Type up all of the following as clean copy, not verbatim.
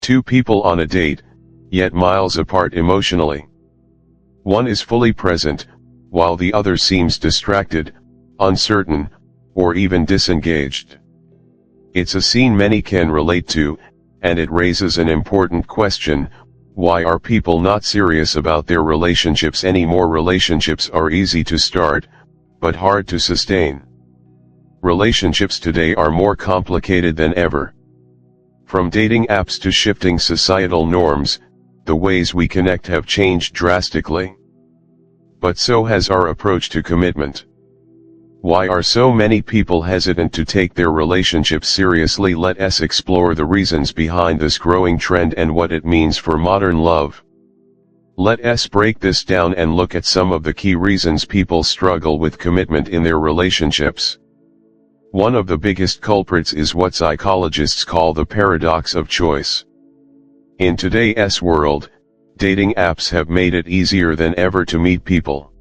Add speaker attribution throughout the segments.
Speaker 1: Two people on a date, yet miles apart emotionally. One is fully present, while the other seems distracted, uncertain, or even disengaged. It's a scene many can relate to, and it raises an important question: why are people not serious about their relationships anymore? Relationships are easy to start, but hard to sustain. Relationships today are more complicated than ever. From dating apps to shifting societal norms, the ways we connect have changed drastically. But so has our approach to commitment. Why are so many people hesitant to take their relationships seriously? Let us explore the reasons behind this growing trend and what it means for modern love. Let us break this down and look at some of the key reasons people struggle with commitment in their relationships. One of the biggest culprits is what psychologists call the paradox of choice. In today's world, dating apps have made it easier than ever to meet people.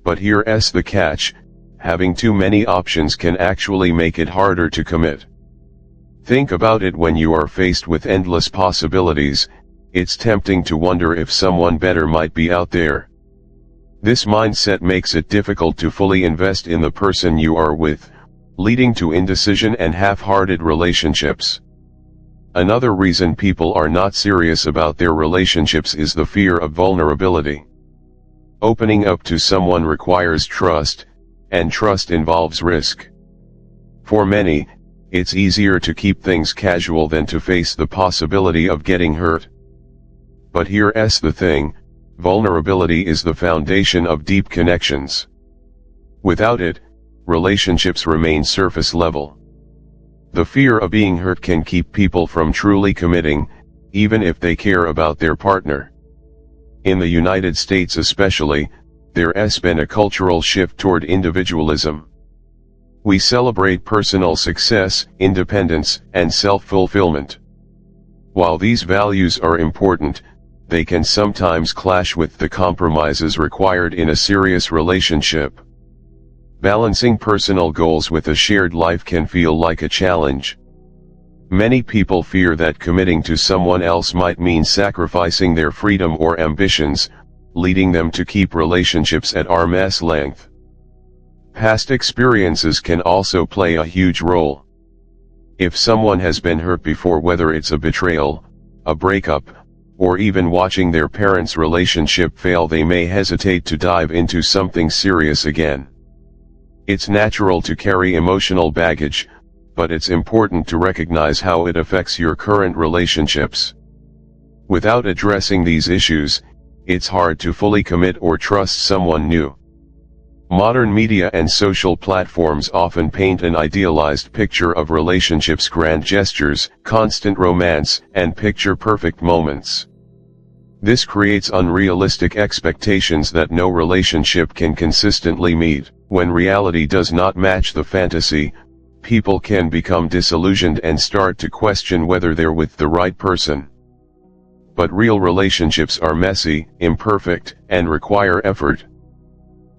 Speaker 1: But here's the catch: having too many options can actually make it harder to commit. Think about it: when you are faced with endless possibilities, it's tempting to wonder if someone better might be out there. This mindset makes it difficult to fully invest in the person you are with, leading to indecision and half-hearted relationships. Another reason people are not serious about their relationships is the fear of vulnerability. Opening up to someone requires trust, and trust involves risk. For many, it's easier to keep things casual than to face the possibility of getting hurt. But here's the thing: vulnerability is the foundation of deep connections. Without it, relationships remain surface level. The fear of being hurt can keep people from truly committing, even if they care about their partner. In the United States especially, there's been a cultural shift toward individualism. We celebrate personal success, independence, and self-fulfillment. While these values are important, they can sometimes clash with the compromises required in a serious relationship. Balancing personal goals with a shared life can feel like a challenge. Many people fear that committing to someone else might mean sacrificing their freedom or ambitions, leading them to keep relationships at arm's length. Past experiences can also play a huge role. If someone has been hurt before, whether it's a betrayal, a breakup, or even watching their parents' relationship fail, they may hesitate to dive into something serious again. It's natural to carry emotional baggage, but it's important to recognize how it affects your current relationships. Without addressing these issues, it's hard to fully commit or trust someone new. Modern media and social platforms often paint an idealized picture of relationships: grand gestures, constant romance, and picture-perfect moments. This creates unrealistic expectations that no relationship can consistently meet. When reality does not match the fantasy, people can become disillusioned and start to question whether they're with the right person. But real relationships are messy, imperfect, and require effort.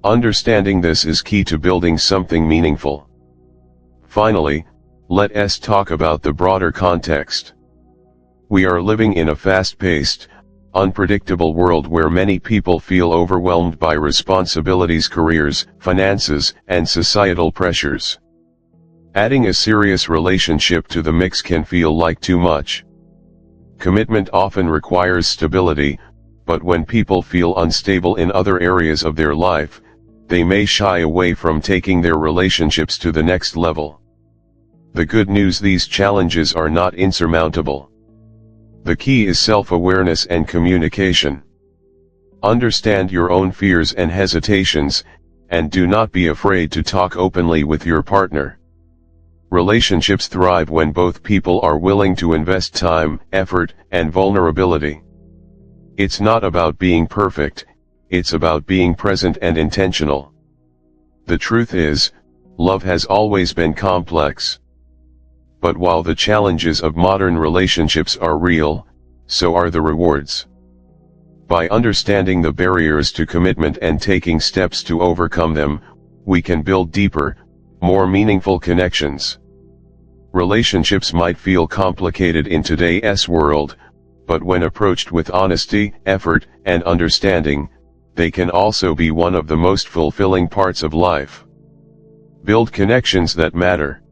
Speaker 1: Understanding this is key to building something meaningful. Finally, let us talk about the broader context. We are living in a fast-paced, unpredictable world where many people feel overwhelmed by responsibilities, careers, finances, and societal pressures. Adding a serious relationship to the mix can feel like too much. Commitment often requires stability, but when people feel unstable in other areas of their life, they may shy away from taking their relationships to the next level. The good news: these challenges are not insurmountable. The key is self-awareness and communication. Understand your own fears and hesitations, and do not be afraid to talk openly with your partner. Relationships thrive when both people are willing to invest time, effort, and vulnerability. It's not about being perfect, it's about being present and intentional. The truth is, love has always been complex. But while the challenges of modern relationships are real, so are the rewards. By understanding the barriers to commitment and taking steps to overcome them, we can build deeper, more meaningful connections. Relationships might feel complicated in today's world, but when approached with honesty, effort, and understanding, they can also be one of the most fulfilling parts of life. Build connections that matter.